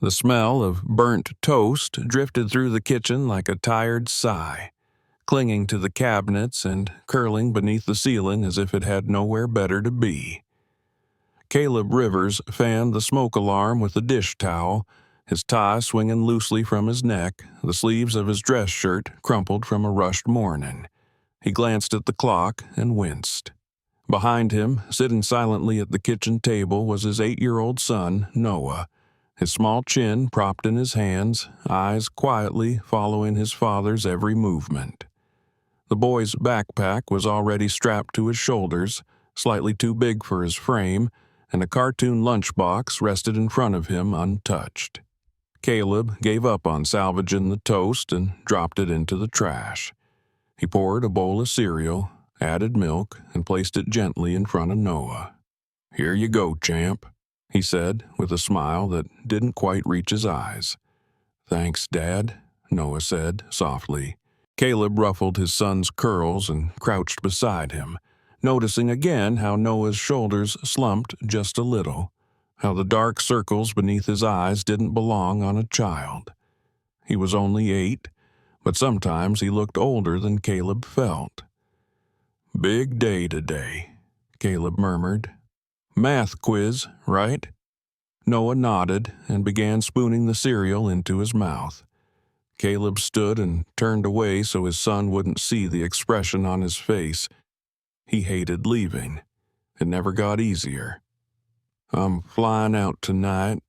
The smell of burnt toast drifted through the kitchen like a tired sigh, clinging to the cabinets and curling beneath the ceiling as if it had nowhere better to be. Caleb Rivers fanned the smoke alarm with a dish towel, his tie swinging loosely from his neck, the sleeves of his dress shirt crumpled from a rushed morning. He glanced at the clock and winced. Behind him, sitting silently at the kitchen table, was his 8-year-old son, Noah, his small chin propped in his hands, eyes quietly following his father's every movement. The boy's backpack was already strapped to his shoulders, slightly too big for his frame, and a cartoon lunchbox rested in front of him untouched. Caleb gave up on salvaging the toast and dropped it into the trash. He poured a bowl of cereal, added milk, and placed it gently in front of Noah. "Here you go, champ," he said, with a smile that didn't quite reach his eyes. "Thanks, Dad," Noah said softly. Caleb ruffled his son's curls and crouched beside him, noticing again how Noah's shoulders slumped just a little, how the dark circles beneath his eyes didn't belong on a child. He was only 8, but sometimes he looked older than Caleb felt. "Big day today," Caleb murmured. "Math quiz, right?" Noah nodded and began spooning the cereal into his mouth. Caleb stood and turned away so his son wouldn't see the expression on his face. He hated leaving. It never got easier. "I'm flying out tonight,"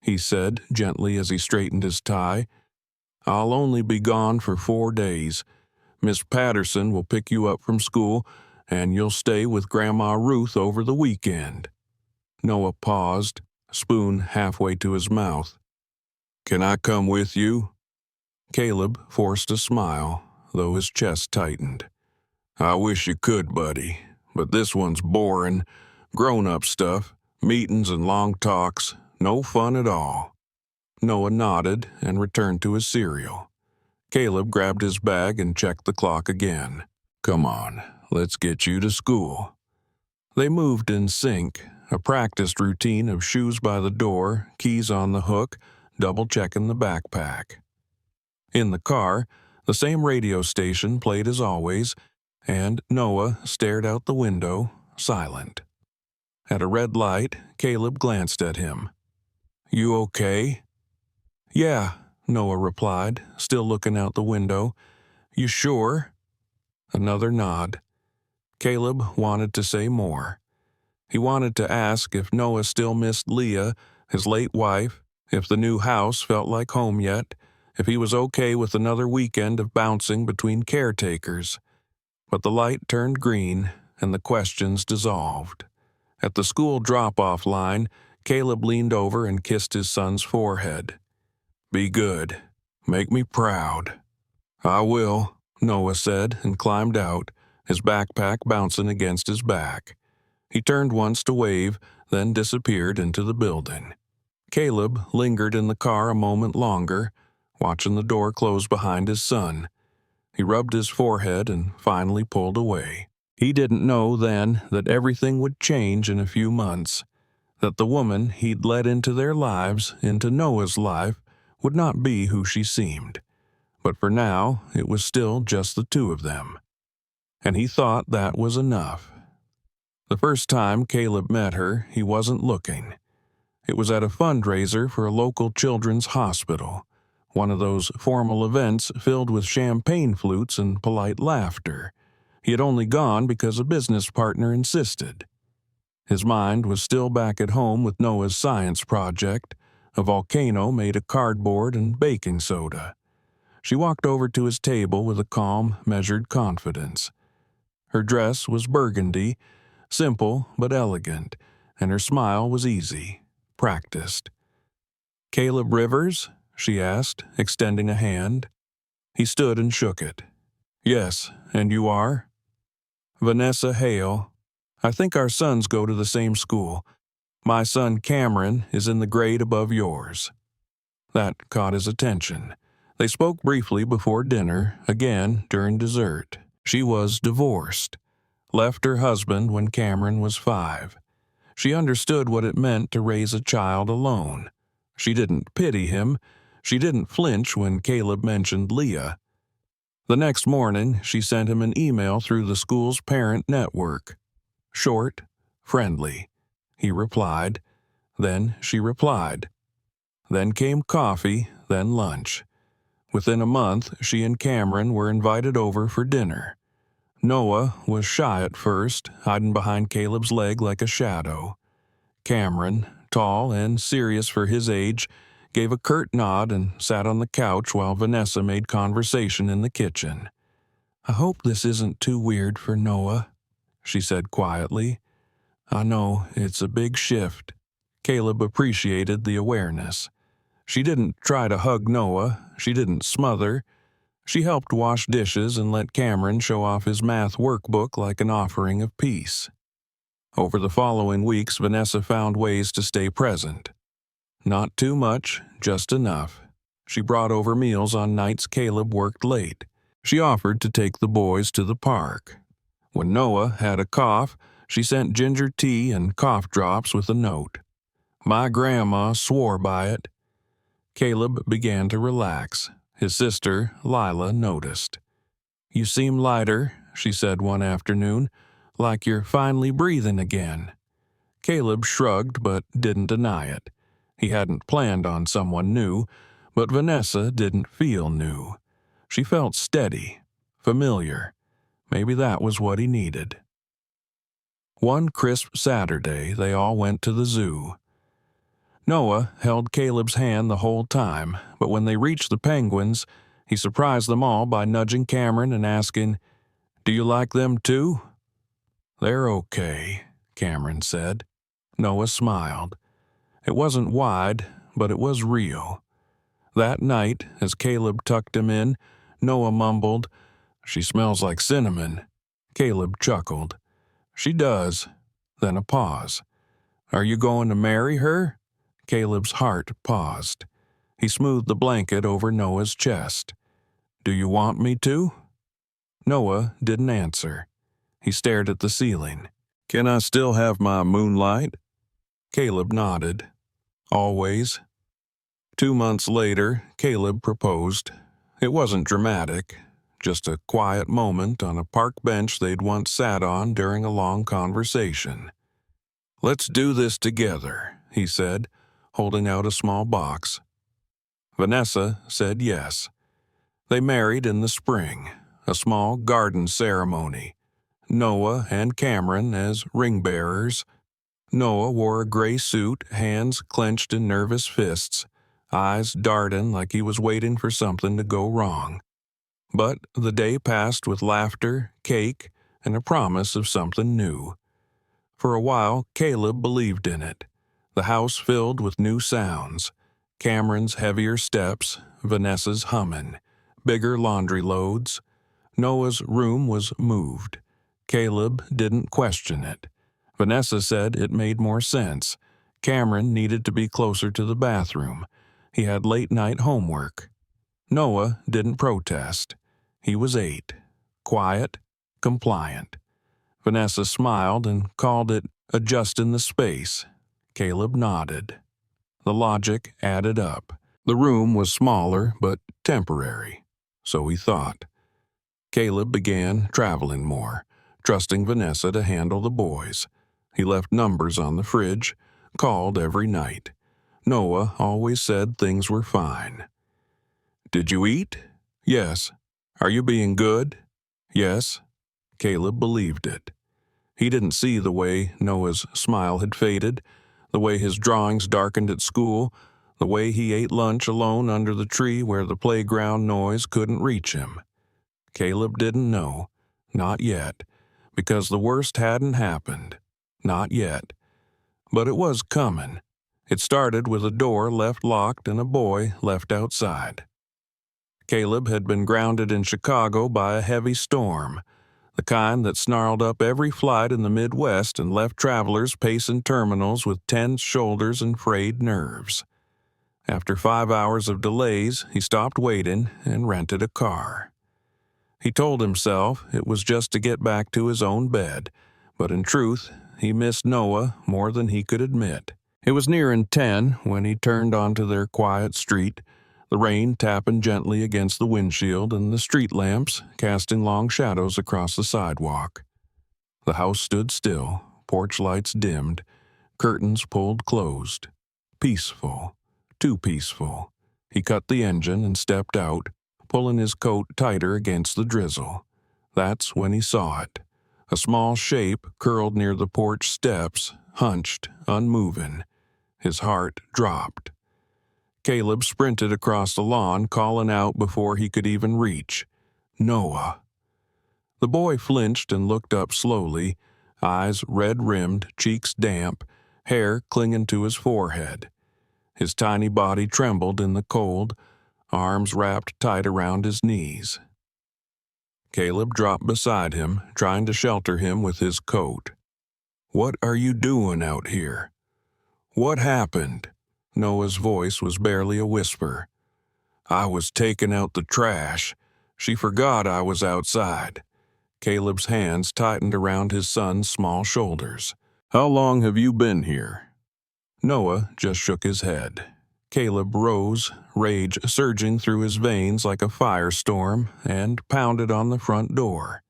he said gently as he straightened his tie. "I'll only be gone for 4 days. Miss Patterson will pick you up from school, and you'll stay with Grandma Ruth over the weekend." Noah paused, spoon halfway to his mouth. "Can I come with you?" Caleb forced a smile, though his chest tightened. "I wish you could, buddy, but this one's boring. Grown-up stuff, meetings and long talks, no fun at all." Noah nodded and returned to his cereal. Caleb grabbed his bag and checked the clock again. "Come on, let's get you to school." They moved in sync, a practiced routine of shoes by the door, keys on the hook, double-checking the backpack. In the car, the same radio station played as always, and Noah stared out the window, silent. At a red light, Caleb glanced at him. "You okay?" "Yeah," Noah replied, still looking out the window. "You sure?" Another nod. Caleb wanted to say more. He wanted to ask if Noah still missed Leah, his late wife, if the new house felt like home yet, if he was okay with another weekend of bouncing between caretakers. But the light turned green, and the questions dissolved. At the school drop-off line, Caleb leaned over and kissed his son's forehead. "Be good. Make me proud." "I will," Noah said and climbed out, his backpack bouncing against his back. He turned once to wave, then disappeared into the building. Caleb lingered in the car a moment longer, watching the door close behind his son. He rubbed his forehead and finally pulled away. He didn't know then that everything would change in a few months, that the woman he'd let into their lives, into Noah's life, would not be who she seemed. But for now, it was still just the two of them. And he thought that was enough. The first time Caleb met her, he wasn't looking. It was at a fundraiser for a local children's hospital, one of those formal events filled with champagne flutes and polite laughter. He had only gone because a business partner insisted. His mind was still back at home with Noah's science project, a volcano made of cardboard and baking soda. She walked over to his table with a calm, measured confidence. Her dress was burgundy, simple but elegant, and her smile was easy, practiced. "Caleb Rivers?" she asked, extending a hand. He stood and shook it. "Yes, and you are?" "Vanessa Hale. I think our sons go to the same school. My son Cameron is in the grade above yours." That caught his attention. They spoke briefly before dinner, again during dessert. She was divorced. Left her husband when Cameron was 5. She understood what it meant to raise a child alone. She didn't pity him. She didn't flinch when Caleb mentioned Leah. The next morning, she sent him an email through the school's parent network. Short, friendly. He replied. Then she replied. Then came coffee, then lunch. Within a month, she and Cameron were invited over for dinner. Noah was shy at first, hiding behind Caleb's leg like a shadow. Cameron, tall and serious for his age, gave a curt nod and sat on the couch while Vanessa made conversation in the kitchen. "I hope this isn't too weird for Noah," she said quietly. "I know it's a big shift." Caleb appreciated the awareness. She didn't try to hug Noah. She didn't smother. She helped wash dishes and let Cameron show off his math workbook like an offering of peace. Over the following weeks, Vanessa found ways to stay present. Not too much, just enough. She brought over meals on nights Caleb worked late. She offered to take the boys to the park. When Noah had a cough, she sent ginger tea and cough drops with a note. "My grandma swore by it." Caleb began to relax. His sister, Lila, noticed. "You seem lighter," she said one afternoon, "like you're finally breathing again." Caleb shrugged but didn't deny it. He hadn't planned on someone new, but Vanessa didn't feel new. She felt steady, familiar. Maybe that was what he needed. One crisp Saturday, they all went to the zoo. Noah held Caleb's hand the whole time, but when they reached the penguins, he surprised them all by nudging Cameron and asking, "Do you like them too?" "They're okay," Cameron said. Noah smiled. It wasn't wide, but it was real. That night, as Caleb tucked him in, Noah mumbled, "She smells like cinnamon." Caleb chuckled. "She does." Then a pause. "Are you going to marry her?" Caleb's heart paused. He smoothed the blanket over Noah's chest. "Do you want me to?" Noah didn't answer. He stared at the ceiling. "Can I still have my moonlight?" Caleb nodded. "Always." 2 months later, Caleb proposed. It wasn't dramatic, just a quiet moment on a park bench they'd once sat on during a long conversation. "Let's do this together," he said, holding out a small box. Vanessa said yes. They married in the spring, a small garden ceremony. Noah and Cameron as ring bearers. Noah wore a gray suit, hands clenched in nervous fists, eyes darting like he was waiting for something to go wrong. But the day passed with laughter, cake, and a promise of something new. For a while, Caleb believed in it. The house filled with new sounds. Cameron's heavier steps, Vanessa's humming, bigger laundry loads. Noah's room was moved. Caleb didn't question it. Vanessa said it made more sense. Cameron needed to be closer to the bathroom. He had late-night homework. Noah didn't protest. He was 8. Quiet, compliant. Vanessa smiled and called it adjusting the space. Caleb nodded. The logic added up. The room was smaller, but temporary. So he thought. Caleb began traveling more, trusting Vanessa to handle the boys. He left numbers on the fridge, called every night. Noah always said things were fine. "Did you eat?" "Yes." "Are you being good?" "Yes." Caleb believed it. He didn't see the way Noah's smile had faded, the way his drawings darkened at school, the way he ate lunch alone under the tree where the playground noise couldn't reach him. Caleb didn't know. Not yet. Because the worst hadn't happened. Not yet. But it was coming. It started with a door left locked and a boy left outside. Caleb had been grounded in Chicago by a heavy storm, the kind that snarled up every flight in the Midwest and left travelers pacing terminals with tense shoulders and frayed nerves. After 5 hours of delays, he stopped waiting and rented a car. He told himself it was just to get back to his own bed, but in truth, he missed Noah more than he could admit. It was nearing 10 when he turned onto their quiet street, the rain tapping gently against the windshield and the street lamps casting long shadows across the sidewalk. The house stood still, porch lights dimmed, curtains pulled closed. Peaceful. Too peaceful. He cut the engine and stepped out, pulling his coat tighter against the drizzle. That's when he saw it. A small shape curled near the porch steps, hunched, unmoving. His heart dropped. Caleb sprinted across the lawn, calling out before he could even reach. Noah. The boy flinched and looked up slowly, eyes red-rimmed, cheeks damp, hair clinging to his forehead. His tiny body trembled in the cold, arms wrapped tight around his knees. Caleb dropped beside him, trying to shelter him with his coat. "What are you doing out here? What happened?" Noah's voice was barely a whisper. "I was taking out the trash. She forgot I was outside." Caleb's hands tightened around his son's small shoulders. "How long have you been here?" Noah just shook his head. Caleb rose, rage surging through his veins like a firestorm, and pounded on the front door.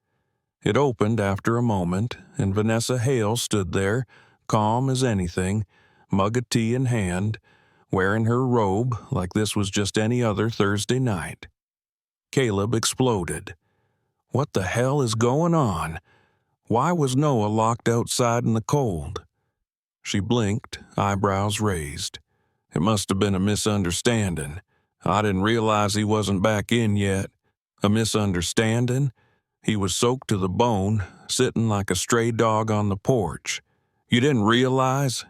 It opened after a moment, and Vanessa Hale stood there, calm as anything, mug of tea in hand, wearing her robe like this was just any other Thursday night. Caleb exploded. What the hell is going on? Why was Noah locked outside in the cold? She blinked, eyebrows raised. It must have been a misunderstanding. I didn't realize he wasn't back in yet. A misunderstanding? He was soaked to the bone, sitting like a stray dog on the porch. You didn't realize?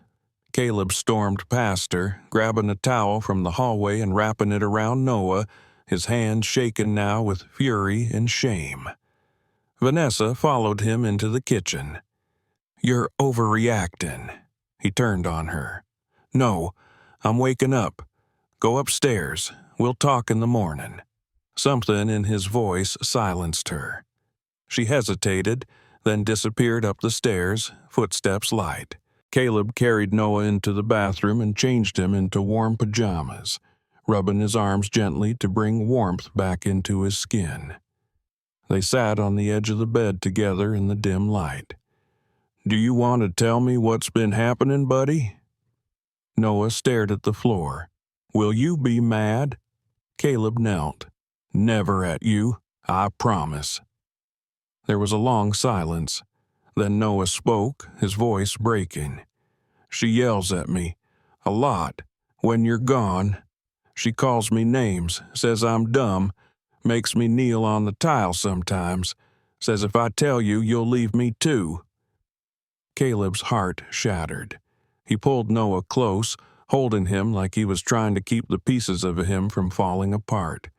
Caleb stormed past her, grabbing a towel from the hallway and wrapping it around Noah, his hands shaking now with fury and shame. Vanessa followed him into the kitchen. "You're overreacting." He turned on her. "No, I'm waking up. Go upstairs. We'll talk in the morning." Something in his voice silenced her. She hesitated, then disappeared up the stairs, footsteps light. Caleb carried Noah into the bathroom and changed him into warm pajamas, rubbing his arms gently to bring warmth back into his skin. They sat on the edge of the bed together in the dim light. "Do you want to tell me what's been happening, buddy?" Noah stared at the floor. "Will you be mad?" Caleb knelt. "Never at you, I promise." There was a long silence. Then Noah spoke, his voice breaking. "She yells at me. A lot. When you're gone. She calls me names, says I'm dumb, makes me kneel on the tile sometimes, says if I tell you, you'll leave me too." Caleb's heart shattered. He pulled Noah close, holding him like he was trying to keep the pieces of him from falling apart.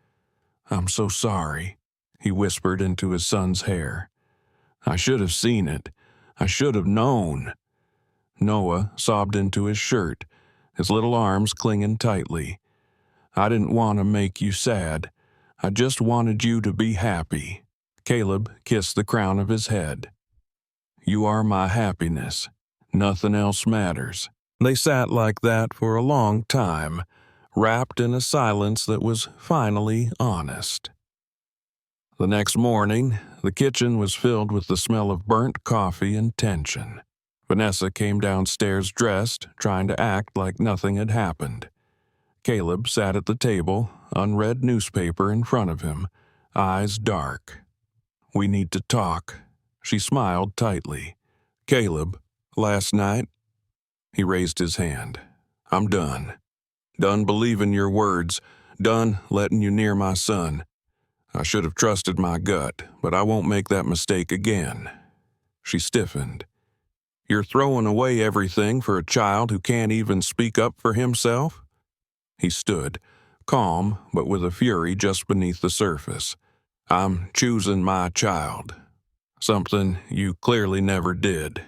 "I'm so sorry," he whispered into his son's hair. "I should have seen it. I should have known." Noah sobbed into his shirt, his little arms clinging tightly. "I didn't want to make you sad. I just wanted you to be happy." Caleb kissed the crown of his head. "You are my happiness. Nothing else matters." They sat like that for a long time, wrapped in a silence that was finally honest. The next morning, the kitchen was filled with the smell of burnt coffee and tension. Vanessa came downstairs dressed, trying to act like nothing had happened. Caleb sat at the table, unread newspaper in front of him, eyes dark. "We need to talk." She smiled tightly. "Caleb, last night?" He raised his hand. "I'm done. Done believing your words. Done letting you near my son. I should have trusted my gut, but I won't make that mistake again." She stiffened. "You're throwing away everything for a child who can't even speak up for himself?" He stood, calm but with a fury just beneath the surface. "I'm choosing my child. Something you clearly never did."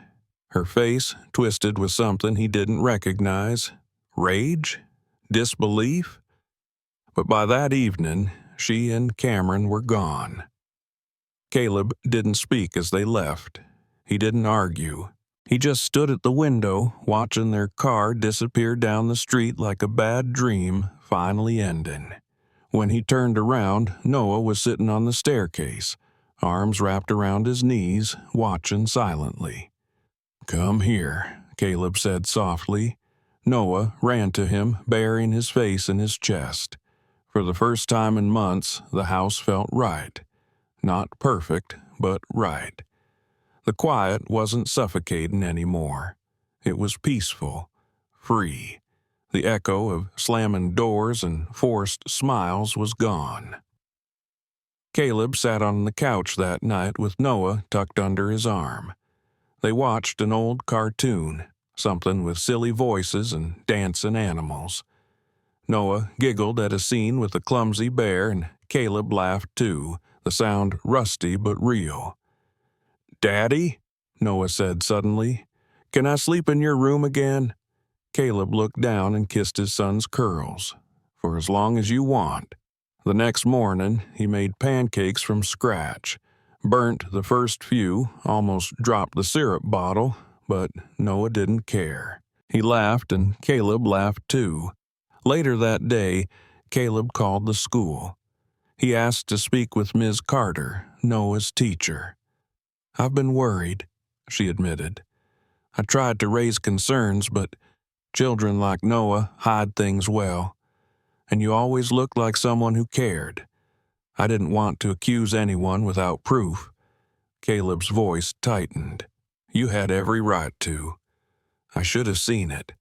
Her face twisted with something he didn't recognize. Rage? Disbelief? But by that evening, she and Cameron were gone. Caleb didn't speak as they left. He didn't argue. He just stood at the window, watching their car disappear down the street like a bad dream finally ending. When he turned around, Noah was sitting on the staircase, arms wrapped around his knees, watching silently. "Come here," Caleb said softly. Noah ran to him, burying his face in his chest. For the first time in months, the house felt right. Not perfect, but right. The quiet wasn't suffocating anymore. It was peaceful, free. The echo of slamming doors and forced smiles was gone. Caleb sat on the couch that night with Noah tucked under his arm. They watched an old cartoon, something with silly voices and dancing animals. Noah giggled at a scene with a clumsy bear, and Caleb laughed too, the sound rusty but real. "Daddy," Noah said suddenly, "can I sleep in your room again?" Caleb looked down and kissed his son's curls. "For as long as you want." The next morning, he made pancakes from scratch, burnt the first few, almost dropped the syrup bottle, but Noah didn't care. He laughed, and Caleb laughed too. Later that day, Caleb called the school. He asked to speak with Ms. Carter, Noah's teacher. "I've been worried," she admitted. "I tried to raise concerns, but children like Noah hide things well. And you always looked like someone who cared. I didn't want to accuse anyone without proof." Caleb's voice tightened. "You had every right to. I should have seen it."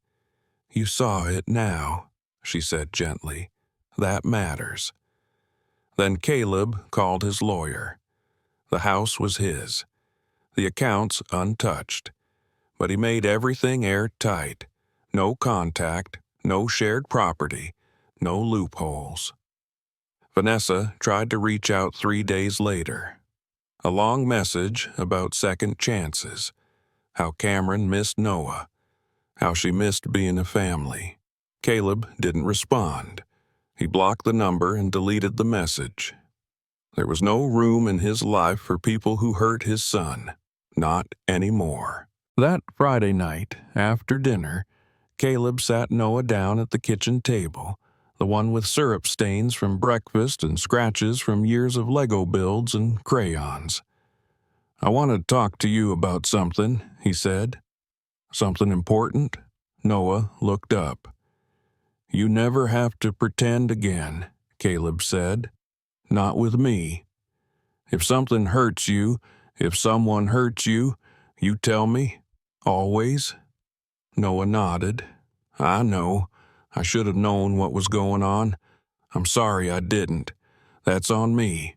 "You saw it now," she said gently. "That matters." Then Caleb called his lawyer. The house was his, the accounts untouched, but he made everything airtight. No contact, no shared property, no loopholes. Vanessa tried to reach out 3 days later. A long message about second chances, how Cameron missed Noah, how she missed being a family. Caleb didn't respond. He blocked the number and deleted the message. There was no room in his life for people who hurt his son. Not anymore. That Friday night, after dinner, Caleb sat Noah down at the kitchen table, the one with syrup stains from breakfast and scratches from years of Lego builds and crayons. "I want to talk to you about something," he said. "Something important?" Noah looked up. "You never have to pretend again," Caleb said. "Not with me. If something hurts you, if someone hurts you, you tell me. Always?" Noah nodded. "I know. I should have known what was going on. I'm sorry I didn't. That's on me."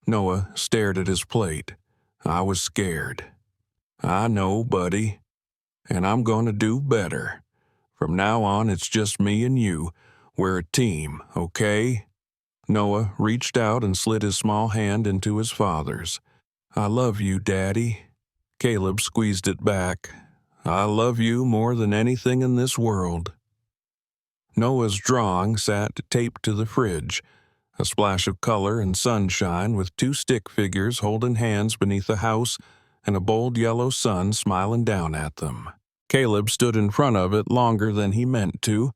Noah stared at his plate. "I was scared." "I know, buddy. And I'm going to do better. From now on, it's just me and you. We're a team, okay?" Noah reached out and slid his small hand into his father's. "I love you, Daddy." Caleb squeezed it back. "I love you more than anything in this world." Noah's drawing sat taped to the fridge, a splash of color and sunshine with 2 stick figures holding hands beneath a house and a bold yellow sun smiling down at them. Caleb stood in front of it longer than he meant to,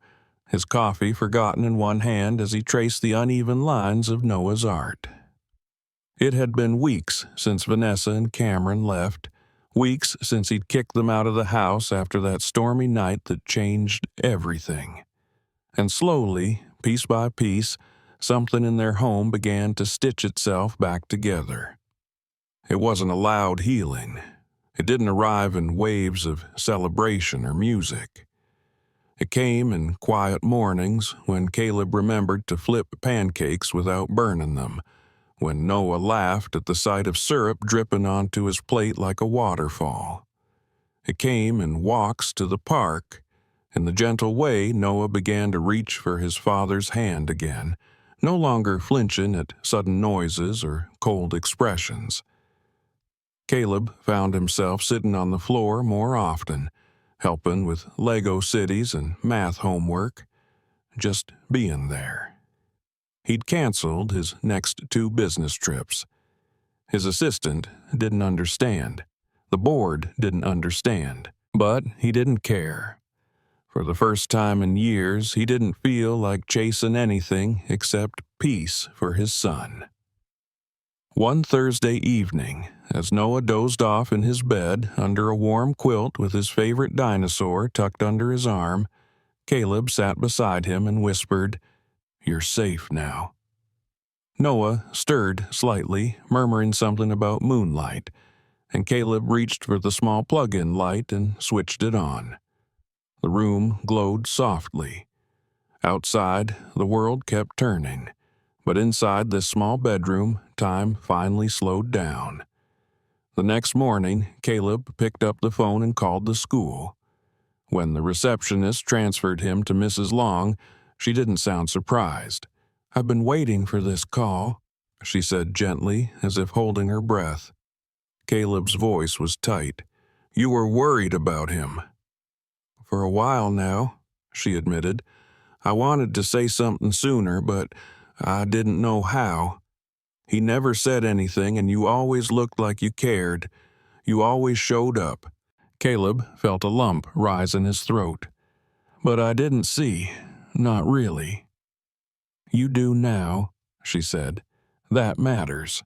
his coffee forgotten in one hand as he traced the uneven lines of Noah's art. It had been weeks since Vanessa and Cameron left, weeks since he'd kicked them out of the house after that stormy night that changed everything. And slowly, piece by piece, something in their home began to stitch itself back together. It wasn't a loud healing. It didn't arrive in waves of celebration or music. It came in quiet mornings when Caleb remembered to flip pancakes without burning them, when Noah laughed at the sight of syrup dripping onto his plate like a waterfall. It came in walks to the park. In the gentle way, Noah began to reach for his father's hand again, no longer flinching at sudden noises or cold expressions. Caleb found himself sitting on the floor more often, helping with Lego cities and math homework, just being there. He'd canceled his next 2 business trips. His assistant didn't understand. The board didn't understand, but he didn't care. For the first time in years, he didn't feel like chasing anything except peace for his son. One Thursday evening, as Noah dozed off in his bed under a warm quilt with his favorite dinosaur tucked under his arm, Caleb sat beside him and whispered, "You're safe now." Noah stirred slightly, murmuring something about moonlight, and Caleb reached for the small plug-in light and switched it on. The room glowed softly. Outside, the world kept turning, but inside this small bedroom, time finally slowed down. The next morning, Caleb picked up the phone and called the school. When the receptionist transferred him to Mrs. Long, she didn't sound surprised. "I've been waiting for this call," she said gently, as if holding her breath. Caleb's voice was tight. "You were worried about him." "For a while now," she admitted. "I wanted to say something sooner, but I didn't know how. He never said anything, and you always looked like you cared. You always showed up." Caleb felt a lump rise in his throat. "But I didn't see. Not really." "You do now," she said. "That matters."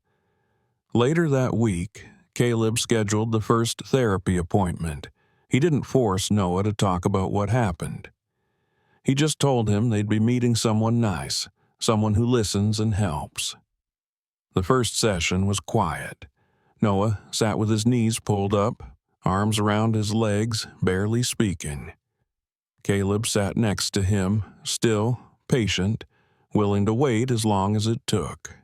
Later that week, Caleb scheduled the first therapy appointment. He didn't force Noah to talk about what happened. He just told him they'd be meeting someone nice, someone who listens and helps. The first session was quiet. Noah sat with his knees pulled up, arms around his legs, barely speaking. Caleb sat next to him, still, patient, willing to wait as long as it took.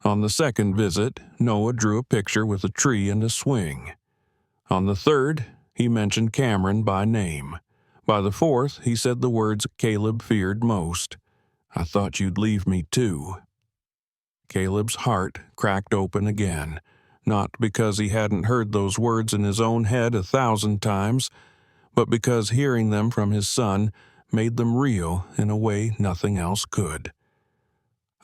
On the second visit, Noah drew a picture with a tree and a swing. On the third, he mentioned Cameron by name. By the fourth, he said the words Caleb feared most. "I thought you'd leave me too." Caleb's heart cracked open again, not because he hadn't heard those words in his own head 1,000 times, but because hearing them from his son made them real in a way nothing else could.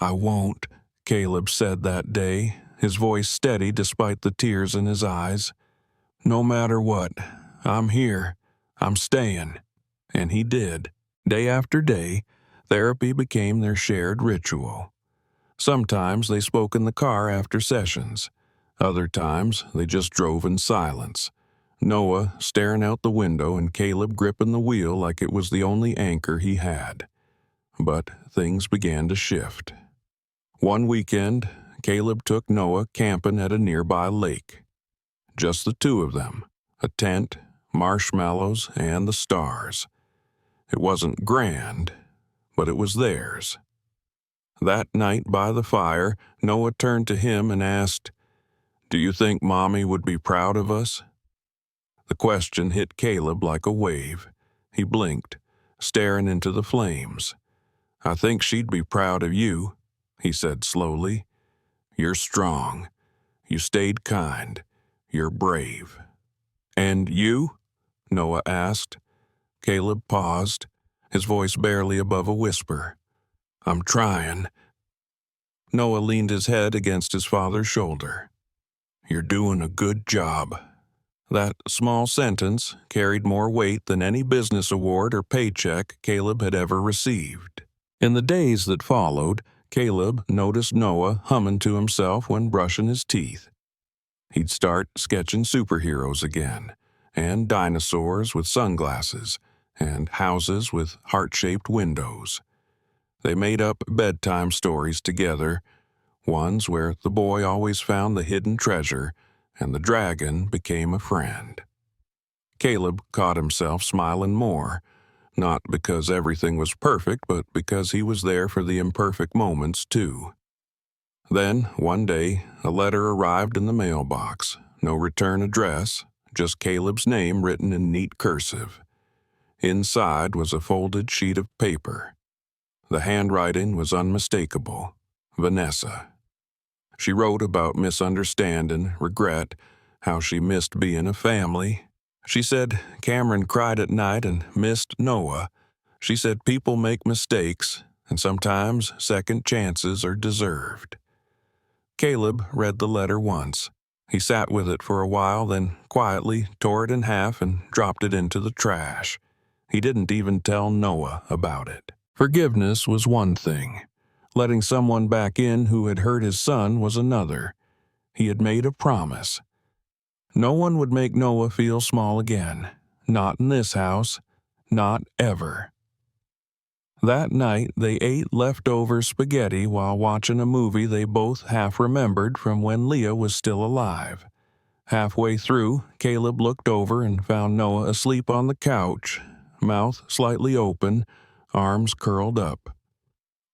"I won't," Caleb said that day, his voice steady despite the tears in his eyes. "No matter what, I'm here. I'm staying." And he did. Day after day, therapy became their shared ritual. Sometimes they spoke in the car after sessions. Other times, they just drove in silence. Noah staring out the window and Caleb gripping the wheel like it was the only anchor he had. But things began to shift. One weekend, Caleb took Noah camping at a nearby lake. Just the two of them, a tent, marshmallows, and the stars. It wasn't grand, but it was theirs. That night by the fire, Noah turned to him and asked, "Do you think Mommy would be proud of us?" The question hit Caleb like a wave. He blinked, staring into the flames. "I think she'd be proud of you," he said slowly. "You're strong. You stayed kind. You're brave." "And you?" Noah asked. Caleb paused, his voice barely above a whisper. "I'm trying." Noah leaned his head against his father's shoulder. "You're doing a good job." That small sentence carried more weight than any business award or paycheck Caleb had ever received. In the days that followed, Caleb noticed Noah humming to himself when brushing his teeth. He'd start sketching superheroes again, and dinosaurs with sunglasses, and houses with heart-shaped windows. They made up bedtime stories together, ones where the boy always found the hidden treasure and the dragon became a friend. Caleb caught himself smiling more, not because everything was perfect, but because he was there for the imperfect moments too. Then, one day, a letter arrived in the mailbox. No return address, just Caleb's name written in neat cursive. Inside was a folded sheet of paper. The handwriting was unmistakable. Vanessa. She wrote about misunderstanding, regret, how she missed being a family. She said Cameron cried at night and missed Noah. She said people make mistakes, and sometimes second chances are deserved. Caleb read the letter once, He sat with it for a while, then quietly tore it in half and dropped it into the trash. He didn't even tell Noah about it. Forgiveness was one thing. Letting someone back in who had hurt his son was another. He had made a promise. No one would make Noah feel small again. Not in this house. Not ever. That night, they ate leftover spaghetti while watching a movie they both half remembered from when Leah was still alive. Halfway through, Caleb looked over and found Noah asleep on the couch, mouth slightly open, arms curled up.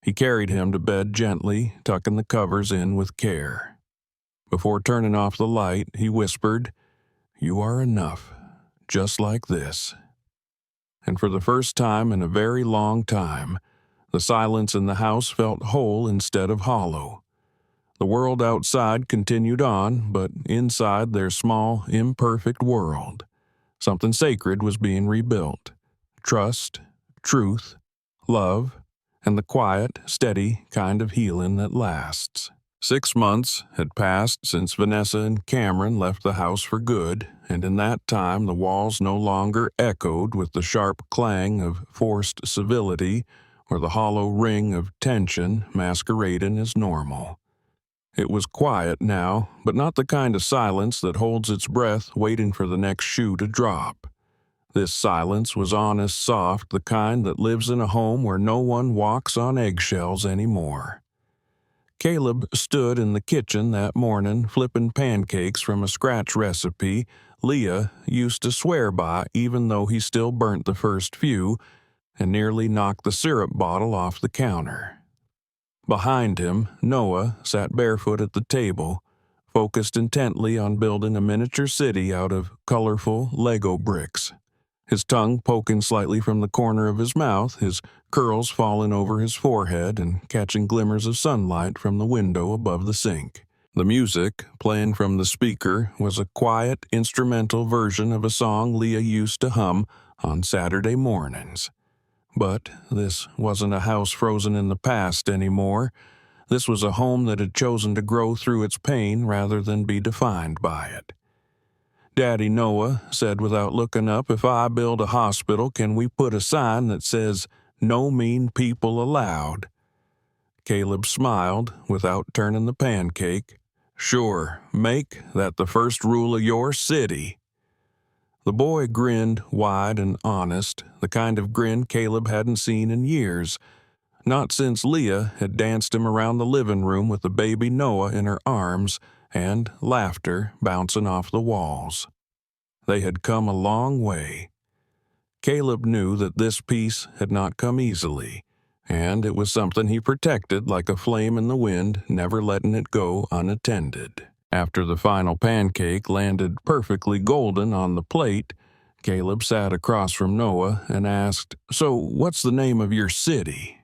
He carried him to bed gently, tucking the covers in with care. Before turning off the light, he whispered, "You are enough, just like this." And for the first time in a very long time, the silence in the house felt whole instead of hollow. The world outside continued on, but inside their small, imperfect world, something sacred was being rebuilt. Trust, truth, love, and the quiet, steady kind of healing that lasts. 6 months had passed since Vanessa and Cameron left the house for good, and in that time the walls no longer echoed with the sharp clang of forced civility or the hollow ring of tension masquerading as normal. It was quiet now, but not the kind of silence that holds its breath waiting for the next shoe to drop. This silence was honest, soft, the kind that lives in a home where no one walks on eggshells anymore. Caleb stood in the kitchen that morning flipping pancakes from a scratch recipe Leah used to swear by even though he still burnt the first few and nearly knocked the syrup bottle off the counter. Behind him, Noah sat barefoot at the table, focused intently on building a miniature city out of colorful Lego bricks. His tongue poking slightly from the corner of his mouth, his curls falling over his forehead and catching glimmers of sunlight from the window above the sink. The music, playing from the speaker, was a quiet, instrumental version of a song Leah used to hum on Saturday mornings. But this wasn't a house frozen in the past anymore. This was a home that had chosen to grow through its pain rather than be defined by it. Daddy Noah said without looking up, "If I build a hospital, can we put a sign that says, 'No mean people allowed'?" Caleb smiled without turning the pancake. "Sure, make that the first rule of your city." The boy grinned wide and honest, the kind of grin Caleb hadn't seen in years, not since Leah had danced him around the living room with the baby Noah in her arms and laughter bouncing off the walls. They had come a long way. Caleb knew that this peace had not come easily, and it was something he protected like a flame in the wind, never letting it go unattended. After the final pancake landed perfectly golden on the plate, Caleb sat across from Noah and asked, "So what's the name of your city?"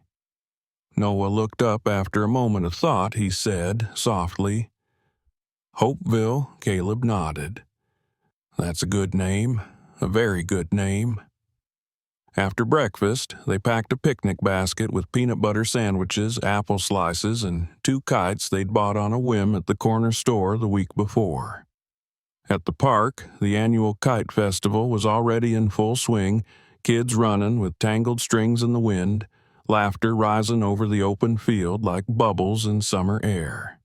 Noah looked up after a moment of thought. He said, softly, "Hopeville." Caleb nodded. "That's a good name, a very good name." After breakfast, they packed a picnic basket with peanut butter sandwiches, apple slices, and 2 kites they'd bought on a whim at the corner store the week before. At the park, the annual kite festival was already in full swing, kids running with tangled strings in the wind, laughter rising over the open field like bubbles in summer air.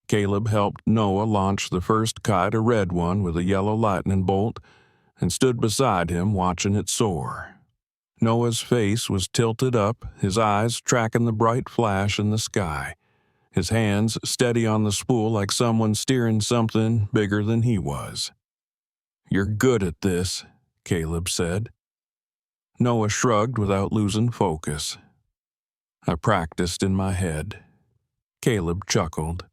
Caleb helped Noah launch the first kite, a red one with a yellow lightning bolt, and stood beside him watching it soar. Noah's face was tilted up, his eyes tracking the bright flash in the sky, his hands steady on the spool like someone steering something bigger than he was. "You're good at this," Caleb said. Noah shrugged without losing focus. "I practiced in my head." Caleb chuckled.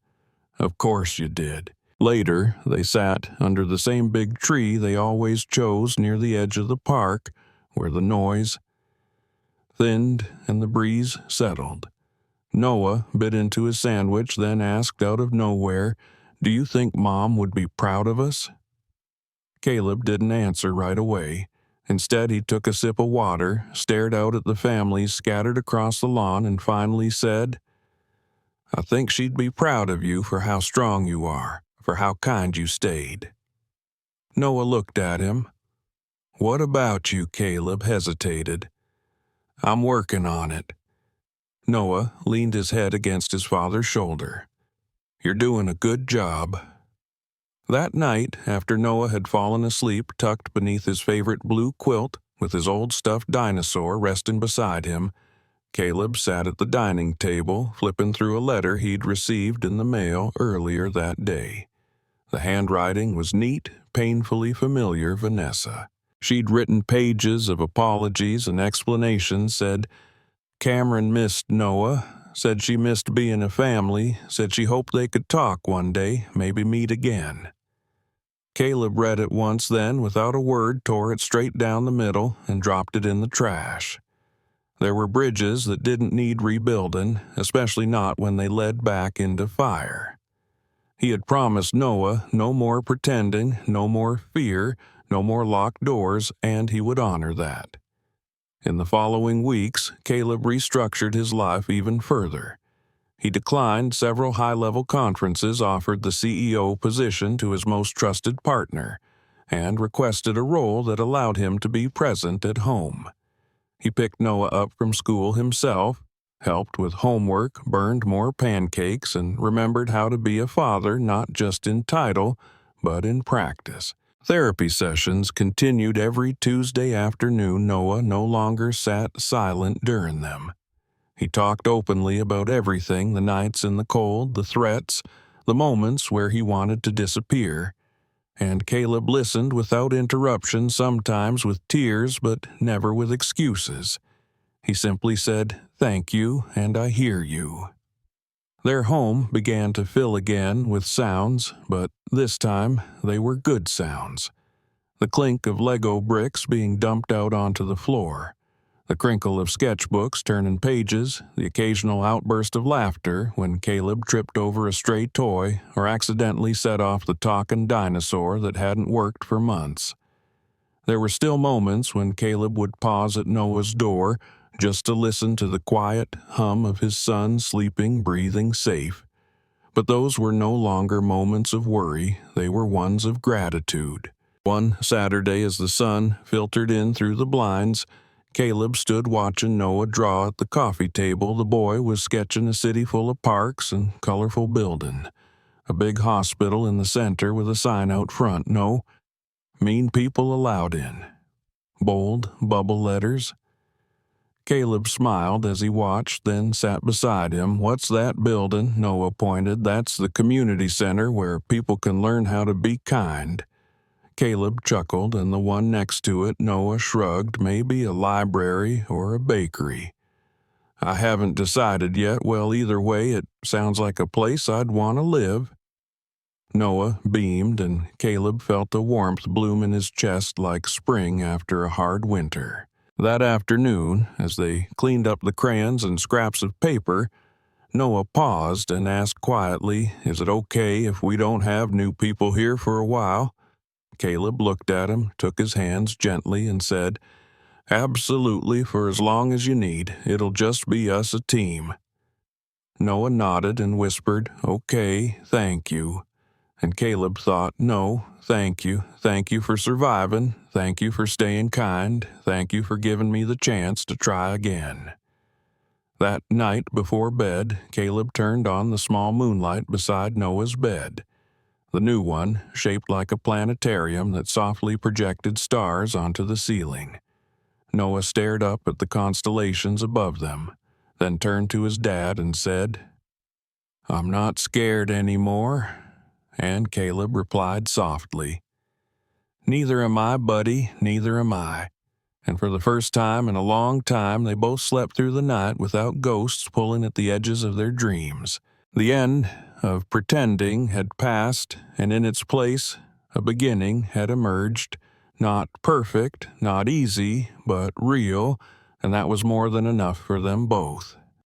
"Of course you did." Later, they sat under the same big tree they always chose near the edge of the park, where the noise thinned and the breeze settled. Noah bit into his sandwich, then asked out of nowhere, "Do you think Mom would be proud of us?" Caleb didn't answer right away. Instead, he took a sip of water, stared out at the families scattered across the lawn, and finally said, "I think she'd be proud of you for how strong you are." for how kind you stayed." Noah looked at him. "What about you?" Caleb hesitated. "I'm working on it." Noah leaned his head against his father's shoulder. "You're doing a good job." That night, after Noah had fallen asleep tucked beneath his favorite blue quilt with his old stuffed dinosaur resting beside him, Caleb sat at the dining table, flipping through a letter he'd received in the mail earlier that day. The handwriting was neat, painfully familiar Vanessa. She'd written pages of apologies and explanations, said Cameron missed Noah, said she missed being a family, said she hoped they could talk one day, maybe meet again. Caleb read it once, then, without a word, tore it straight down the middle and dropped it in the trash. There were bridges that didn't need rebuilding, especially not when they led back into fire. He had promised Noah no more pretending, no more fear, no more locked doors, and he would honor that. In the following weeks, Caleb restructured his life even further. He declined several high-level conferences, offered the CEO position to his most trusted partner, and requested a role that allowed him to be present at home. He picked Noah up from school himself, helped with homework, burned more pancakes, and remembered how to be a father not just in title, but in practice. Therapy sessions continued every Tuesday afternoon. Noah no longer sat silent during them. He talked openly about everything, the nights in the cold, the threats, the moments where he wanted to disappear. And Caleb listened without interruption, sometimes with tears, but never with excuses. He simply said, "Thank you, and I hear you." Their home began to fill again with sounds, but this time they were good sounds. The clink of Lego bricks being dumped out onto the floor, the crinkle of sketchbooks turning pages, the occasional outburst of laughter when Caleb tripped over a stray toy or accidentally set off the talking dinosaur that hadn't worked for months. There were still moments when Caleb would pause at Noah's door just to listen to the quiet hum of his son sleeping, breathing safe. But those were no longer moments of worry, they were ones of gratitude. One Saturday, as the sun filtered in through the blinds, Caleb stood watching Noah draw at the coffee table. The boy was sketching a city full of parks and colorful buildings. A big hospital in the center with a sign out front, "No mean people allowed in." Bold bubble letters. Caleb smiled as he watched, then sat beside him. "What's that building?" Noah pointed. "That's the community center where people can learn how to be kind." Caleb chuckled, and the one next to it, Noah shrugged. "Maybe a library or a bakery." "I haven't decided yet." "Well, either way, it sounds like a place I'd want to live." Noah beamed, and Caleb felt a warmth bloom in his chest like spring after a hard winter. That afternoon, as they cleaned up the crayons and scraps of paper, Noah paused and asked quietly, "Is it okay if we don't have new people here for a while?" Caleb looked at him, took his hands gently, and said, "Absolutely, for as long as you need. It'll just be us, a team." Noah nodded and whispered, "Okay, thank you." And Caleb thought, "No, thank you. Thank you for surviving. Thank you for staying kind. Thank you for giving me the chance to try again." That night before bed, Caleb turned on the small moonlight beside Noah's bed. The new one, shaped like a planetarium that softly projected stars onto the ceiling. Noah stared up at the constellations above them, then turned to his dad and said, "I'm not scared anymore." And Caleb replied softly, "Neither am I, buddy, neither am I." And for the first time in a long time, they both slept through the night without ghosts pulling at the edges of their dreams. The end of pretending had passed, and in its place, a beginning had emerged. Not perfect, not easy, but real, and that was more than enough for them both.